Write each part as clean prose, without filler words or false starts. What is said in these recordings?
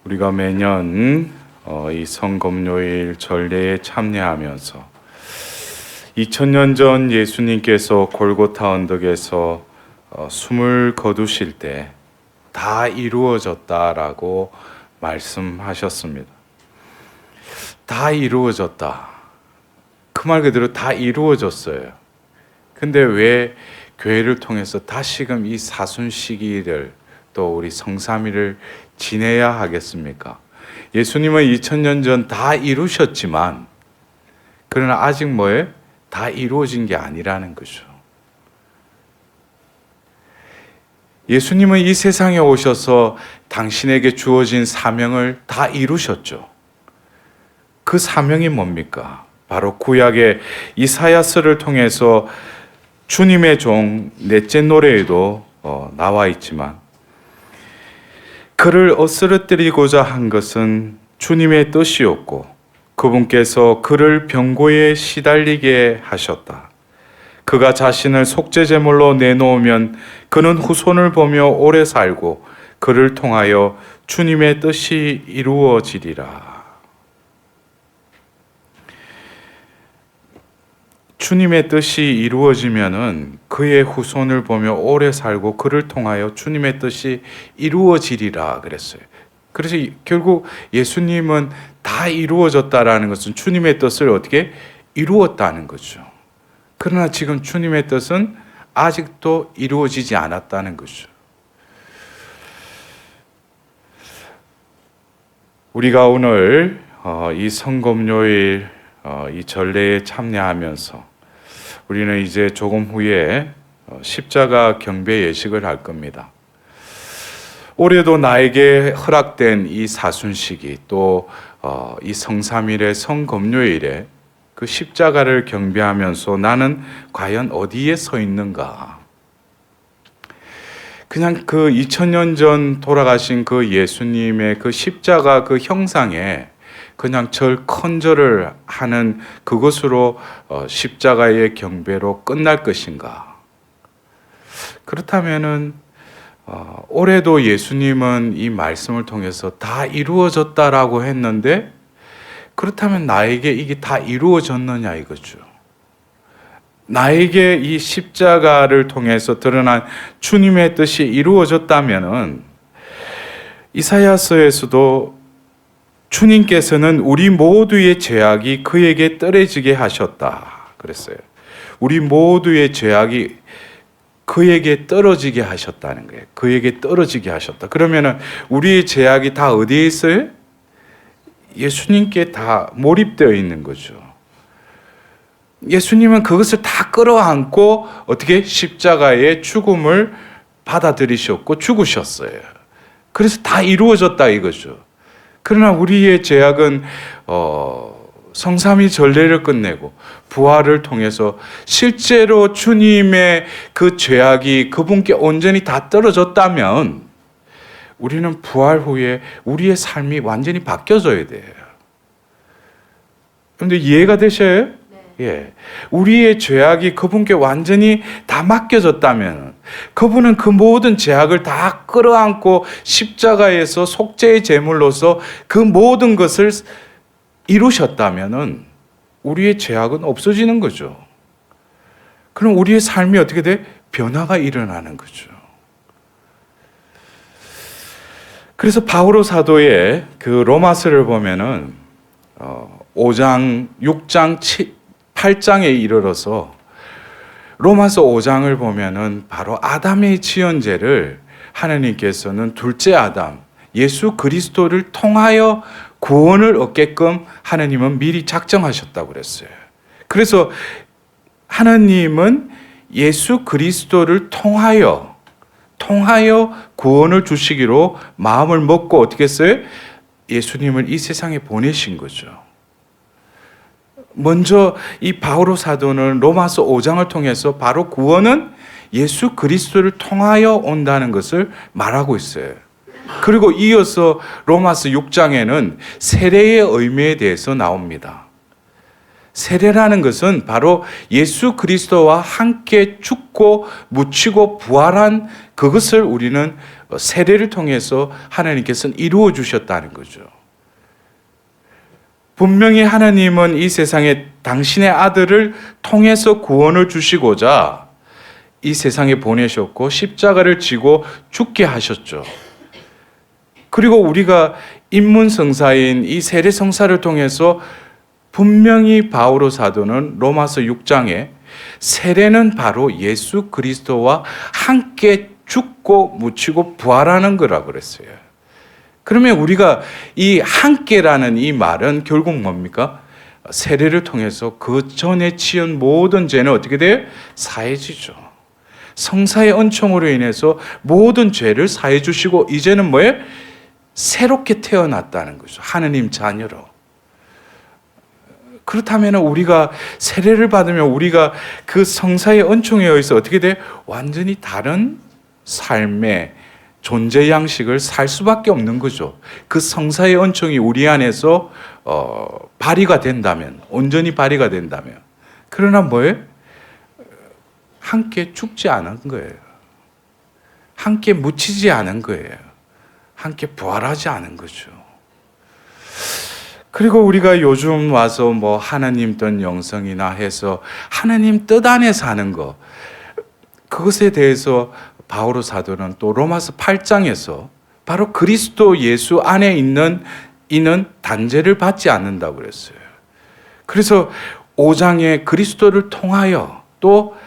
우리가 매년 이 성금요일 전례에 참여하면서 2000년 전 예수님께서 골고타 언덕에서 숨을 거두실 때 다 이루어졌다라고 말씀하셨습니다. 다 이루어졌다. 그 말 그대로 다 이루어졌어요. 근데 왜 교회를 통해서 다시금 이 사순 시기를 또 우리 성삼위를 지내야 하겠습니까? 예수님은 2000년 전 다 이루셨지만 그러나 아직 뭐예요? 다 이루어진 게 아니라는 거죠. 예수님은 이 세상에 오셔서 당신에게 주어진 사명을 다 이루셨죠. 그 사명이 뭡니까? 바로 구약의 이사야서를 통해서 주님의 종 넷째 노래에도 나와 있지만 그를 어스러뜨리고자 한 것은 주님의 뜻이었고 그분께서 그를 병고에 시달리게 하셨다. 그가 자신을 속죄제물로 내놓으면 그는 후손을 보며 오래 살고 그를 통하여 주님의 뜻이 이루어지리라. 주님의 뜻이 이루어지면은 그의 후손을 보며 오래 살고 그를 통하여 주님의 뜻이 이루어지리라 그랬어요. 그래서 결국 예수님은 다 이루어졌다라는 것은 주님의 뜻을 어떻게 이루었다는 거죠. 그러나 지금 주님의 뜻은 아직도 이루어지지 않았다는 거죠. 우리가 오늘 이 성금요일 이 전례에 참여하면서 우리는 이제 조금 후에 십자가 경배 예식을 할 겁니다. 올해도 나에게 허락된 이 사순시기 또 이 성삼일의 성금요일에 그 십자가를 경배하면서 나는 과연 어디에 서 있는가? 그냥 그 2000년 전 돌아가신 그 예수님의 그 십자가 그 형상에 그냥 절컨절을 하는 그것으로 십자가의 경배로 끝날 것인가? 그렇다면은 올해도 예수님은 이 말씀을 통해서 다 이루어졌다라고 했는데 그렇다면 나에게 이게 다 이루어졌느냐 이거죠. 나에게 이 십자가를 통해서 드러난 주님의 뜻이 이루어졌다면은 이사야서에서도 주님께서는 우리 모두의 죄악이 그에게 떨어지게 하셨다 그랬어요. 우리 모두의 죄악이 그에게 떨어지게 하셨다는 거예요. 그에게 떨어지게 하셨다. 그러면은 우리의 죄악이 다 어디에 있어요? 예수님께 다 몰입되어 있는 거죠. 예수님은 그것을 다 끌어안고 어떻게 십자가의 죽음을 받아들이셨고 죽으셨어요. 그래서 다 이루어졌다 이거죠. 그러나 우리의 죄악은 성삼위 전례를 끝내고 부활을 통해서 실제로 주님의 그 죄악이 그분께 온전히 다 떨어졌다면 우리는 부활 후에 우리의 삶이 완전히 바뀌어져야 돼요. 그런데 이해가 되셔요? 네. 예. 우리의 죄악이 그분께 완전히 다 맡겨졌다면 그분은 그 모든 죄악을 다 끌어안고 십자가에서 속죄의 제물로서 그 모든 것을 이루셨다면 우리의 죄악은 없어지는 거죠. 그럼 우리의 삶이 어떻게 돼? 변화가 일어나는 거죠. 그래서 바오로 사도의 그 로마서를 보면은 5장, 6장, 8장에 이르러서 로마서 5장을 보면은 바로 아담의 지연죄를 하나님께서는 둘째 아담, 예수 그리스도를 통하여 구원을 얻게끔 하나님은 미리 작정하셨다고 그랬어요. 그래서 하나님은 예수 그리스도를 통하여 구원을 주시기로 마음을 먹고 어떻게 했어요? 예수님을 이 세상에 보내신 거죠. 먼저 이 바오로 사도는 로마서 5장을 통해서 바로 구원은 예수 그리스도를 통하여 온다는 것을 말하고 있어요. 그리고 이어서 로마서 6장에는 세례의 의미에 대해서 나옵니다. 세례라는 것은 바로 예수 그리스도와 함께 죽고 묻히고 부활한 그것을 우리는 세례를 통해서 하나님께서는 이루어 주셨다는 거죠. 분명히 하나님은 이 세상에 당신의 아들을 통해서 구원을 주시고자 이 세상에 보내셨고 십자가를 지고 죽게 하셨죠. 그리고 우리가 입문성사인 이 세례성사를 통해서 분명히 바오로 사도는 로마서 6장에 세례는 바로 예수 그리스도와 함께 죽고 묻히고 부활하는 거라고 그랬어요. 그러면 우리가 이 함께라는 이 말은 결국 뭡니까? 세례를 통해서 그 전에 지은 모든 죄는 어떻게 돼요? 사해지죠. 성사의 은총으로 인해서 모든 죄를 사해 주시고 이제는 뭐예요? 새롭게 태어났다는 거죠. 하느님 자녀로. 그렇다면 우리가 세례를 받으면 우리가 그 성사의 은총에 의해서 어떻게 돼요? 완전히 다른 삶의 존재 양식을 살 수밖에 없는 거죠. 그 성사의 은총이 우리 안에서 발휘가 된다면, 온전히 발휘가 된다면. 그러나 뭐예요? 함께 죽지 않은 거예요. 함께 묻히지 않은 거예요. 함께 부활하지 않은 거죠. 그리고 우리가 요즘 와서 뭐 하나님 뜻 영성이나 해서 하나님 뜻 안에 사는 거, 그것에 대해서 바오로 사도는 또 로마서 8장에서 바로 그리스도 예수 안에 있는 이는 단죄를 받지 않는다고 그랬어요. 그래서 5장에 그리스도를 통하여, 또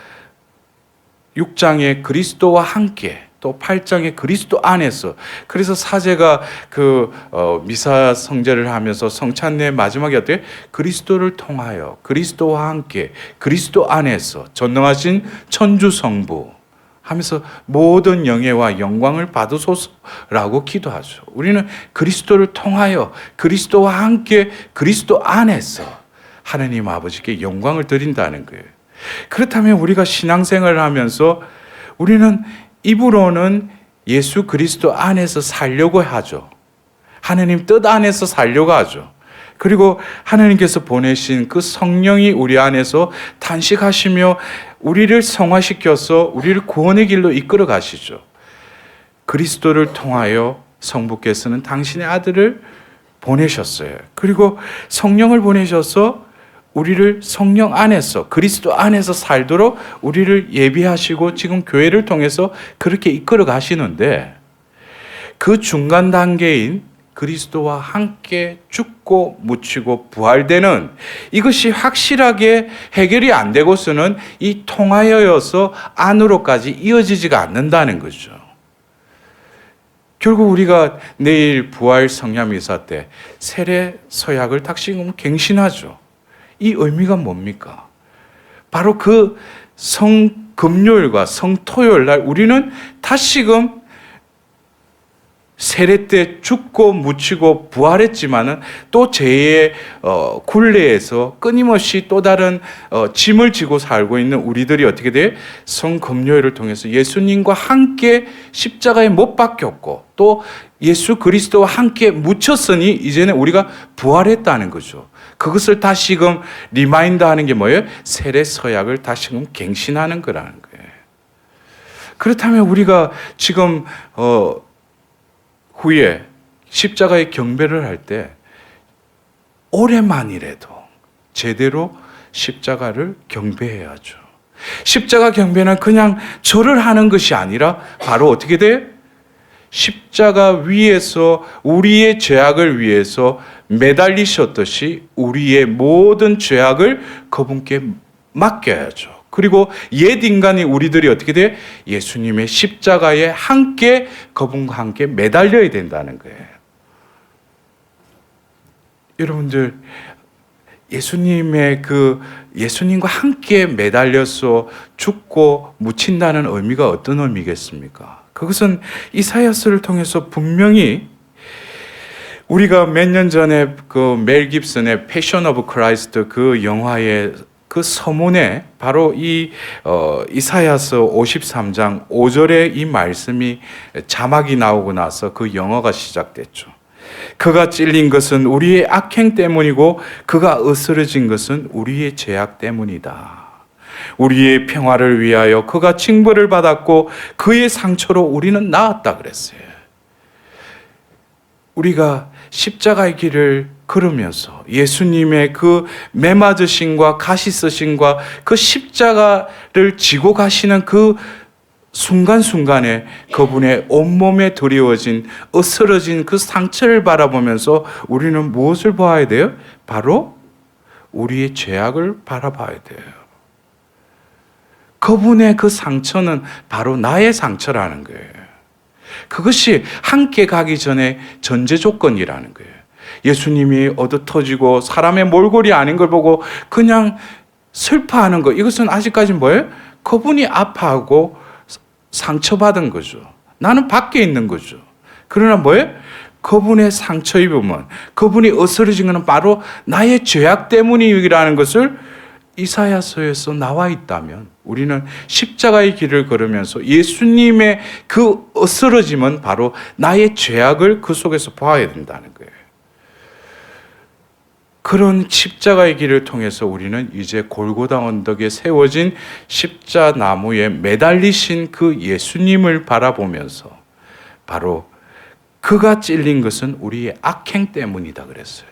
6장에 그리스도와 함께, 또 8장에 그리스도 안에서. 그래서 사제가 미사 성제를 하면서 성찬례 마지막에 어때요? 그리스도를 통하여, 그리스도와 함께, 그리스도 안에서 전능하신 천주 성부 하면서 모든 영예와 영광을 받으소서라고 기도하죠. 우리는 그리스도를 통하여, 그리스도와 함께, 그리스도 안에서 하나님 아버지께 영광을 드린다는 거예요. 그렇다면 우리가 신앙생활을 하면서 우리는 입으로는 예수 그리스도 안에서 살려고 하죠. 하나님 뜻 안에서 살려고 하죠. 그리고 하나님께서 보내신 그 성령이 우리 안에서 탄식하시며 우리를 성화시켜서 우리를 구원의 길로 이끌어 가시죠. 그리스도를 통하여 성부께서는 당신의 아들을 보내셨어요. 그리고 성령을 보내셔서 우리를 성령 안에서, 그리스도 안에서 살도록 우리를 예비하시고 지금 교회를 통해서 그렇게 이끌어 가시는데, 그 중간 단계인 그리스도와 함께 죽고 묻히고 부활되는 이것이 확실하게 해결이 안 되고서는 이 통하여여서 안으로까지 이어지지가 않는다는 거죠. 결국 우리가 내일 부활 성야미사 때 세례 서약을 다시금 갱신하죠. 이 의미가 뭡니까? 바로 그 성금요일과 성토요일 날 우리는 다시금 세례 때 죽고 묻히고 부활했지만은 또 죄의 굴레에서 끊임없이 또 다른 짐을 지고 살고 있는 우리들이 어떻게 돼요? 성금요일을 통해서 예수님과 함께 십자가에 못 박혔고 또 예수 그리스도와 함께 묻혔으니 이제는 우리가 부활했다는 거죠. 그것을 다시금 리마인드 하는 게 뭐예요? 세례 서약을 다시금 갱신하는 거라는 거예요. 그렇다면 우리가 지금 후에 십자가의 경배를 할 때 올해만이라도 제대로 십자가를 경배해야죠. 십자가 경배는 그냥 절을 하는 것이 아니라 바로 어떻게 돼요? 십자가 위에서 우리의 죄악을 위해서 매달리셨듯이 우리의 모든 죄악을 그분께 맡겨야죠. 그리고 옛 인간이 우리들이 어떻게 돼요? 예수님의 십자가에 함께 그분과 함께 매달려야 된다는 거예요. 여러분들 예수님과 함께 매달려서 죽고 묻힌다는 의미가 어떤 의미겠습니까? 그것은 이사야서를 통해서 분명히 우리가 몇 년 전에 그 멜 깁슨의 패션 오브 크라이스트 그 영화의 그 서문에 바로 이 이사야서 53장 5절의 이 말씀이 자막이 나오고 나서 그 영어가 시작됐죠. 그가 찔린 것은 우리의 악행 때문이고 그가 으스러진 것은 우리의 죄악 때문이다. 우리의 평화를 위하여 그가 징벌을 받았고 그의 상처로 우리는 나았다 그랬어요. 우리가 십자가의 길을 걸으면서 예수님의 그 매맞으심과 가시 쓰심과 그 십자가를 지고 가시는 그 순간순간에 그분의 온몸에 드리워진 으스러진 그 상처를 바라보면서 우리는 무엇을 봐야 돼요? 바로 우리의 죄악을 바라봐야 돼요. 그분의 그 상처는 바로 나의 상처라는 거예요. 그것이 함께 가기 전에 전제 조건이라는 거예요. 예수님이 얻어터지고 사람의 몰골이 아닌 걸 보고 그냥 슬퍼하는 것, 이것은 아직까지 뭐예요? 그분이 아파하고 상처받은 거죠. 나는 밖에 있는 거죠. 그러나 뭐예요? 그분의 상처 입으면, 그분이 으스러진 것은 바로 나의 죄악 때문이라는 것을 이사야서에서 나와 있다면 우리는 십자가의 길을 걸으면서 예수님의 그 으스러짐은 바로 나의 죄악을 그 속에서 봐야 된다는 거예요. 그런 십자가의 길을 통해서 우리는 이제 골고다 언덕에 세워진 십자나무에 매달리신 그 예수님을 바라보면서 바로 그가 찔린 것은 우리의 악행 때문이다 그랬어요.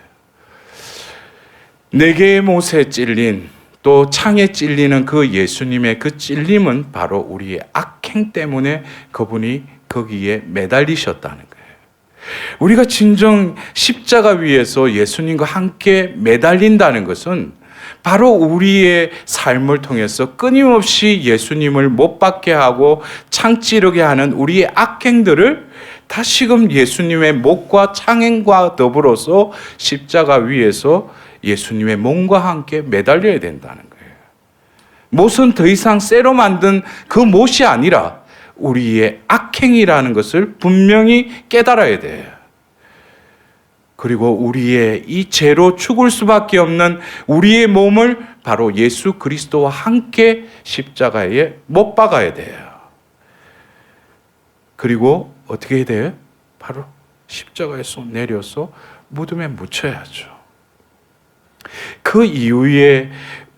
네 개의 못에 찔린, 또 창에 찔리는 그 예수님의 그 찔림은 바로 우리의 악행 때문에 그분이 거기에 매달리셨다는 거예요. 우리가 진정 십자가 위에서 예수님과 함께 매달린다는 것은 바로 우리의 삶을 통해서 끊임없이 예수님을 못 받게 하고 창 찌르게 하는 우리의 악행들을 다시금 예수님의 못과 창행과 더불어서 십자가 위에서 예수님의 몸과 함께 매달려야 된다는 거예요. 못은 더 이상 쇠로 만든 그 못이 아니라 우리의 악행이라는 것을 분명히 깨달아야 돼요. 그리고 우리의 이 죄로 죽을 수밖에 없는 우리의 몸을 바로 예수 그리스도와 함께 십자가에 못 박아야 돼요. 그리고 어떻게 해야 돼요? 바로 십자가에서 내려서 무덤에 묻혀야죠. 그 이후에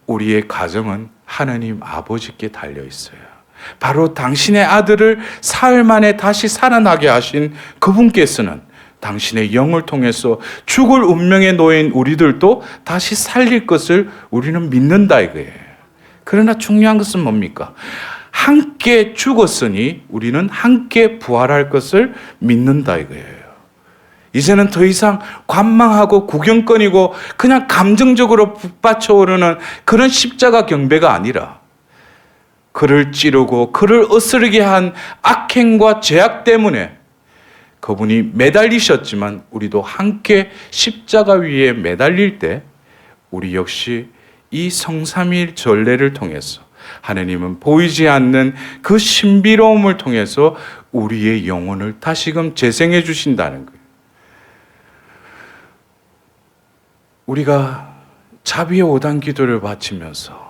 우리의 가정은 하나님 아버지께 달려 있어요. 바로 당신의 아들을 사흘 만에 다시 살아나게 하신 그분께서는 당신의 영을 통해서 죽을 운명에 놓인 우리들도 다시 살릴 것을 우리는 믿는다 이거예요. 그러나 중요한 것은 뭡니까? 함께 죽었으니 우리는 함께 부활할 것을 믿는다 이거예요. 이제는 더 이상 관망하고 구경거리고 그냥 감정적으로 북받쳐 오르는 그런 십자가 경배가 아니라 그를 찌르고 그를 으스르게 한 악행과 죄악 때문에 그분이 매달리셨지만 우리도 함께 십자가 위에 매달릴 때 우리 역시 이 성삼일 전례를 통해서 하나님은 보이지 않는 그 신비로움을 통해서 우리의 영혼을 다시금 재생해 주신다는 거예요. 우리가 자비의 5단 기도를 바치면서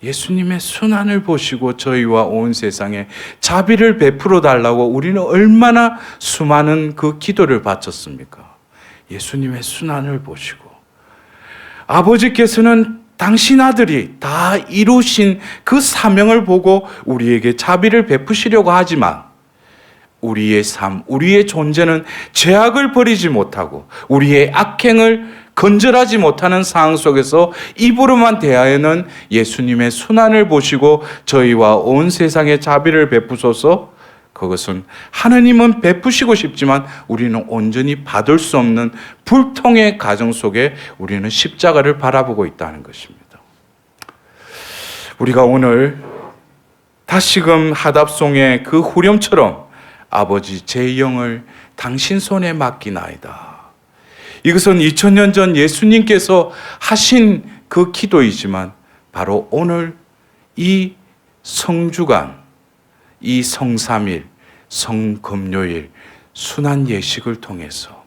예수님의 순환을 보시고 저희와 온 세상에 자비를 베풀어 달라고 우리는 얼마나 수많은 그 기도를 바쳤습니까? 예수님의 순환을 보시고 아버지께서는 당신 아들이 다 이루신 그 사명을 보고 우리에게 자비를 베푸시려고 하지만 우리의 삶, 우리의 존재는 죄악을 버리지 못하고 우리의 악행을 건절하지 못하는 상황 속에서 입으로만 대하여는 예수님의 순환을 보시고 저희와 온 세상에 자비를 베푸소서. 그것은 하나님은 베푸시고 싶지만 우리는 온전히 받을 수 없는 불통의 가정 속에 우리는 십자가를 바라보고 있다는 것입니다. 우리가 오늘 다시금 하답송의 그 후렴처럼 아버지 제 영을 당신 손에 맡기나이다. 이것은 2000년 전 예수님께서 하신 그 기도이지만 바로 오늘 이 성주간, 이 성삼일, 성금요일 순환 예식을 통해서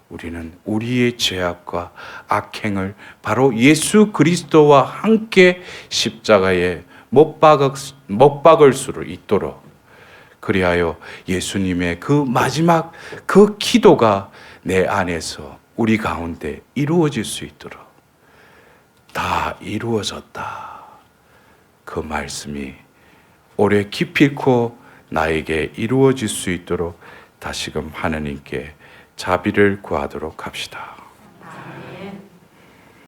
우리는 우리의 죄악과 악행을 바로 예수 그리스도와 함께 십자가에 못 박을 수 있도록 그리하여 예수님의 그 마지막 그 기도가 내 안에서 우리 가운데 이루어질 수 있도록 다 이루어졌다. 그 말씀이 오래 기필코 나에게 이루어질 수 있도록 다시금 하나님께 자비를 구하도록 합시다.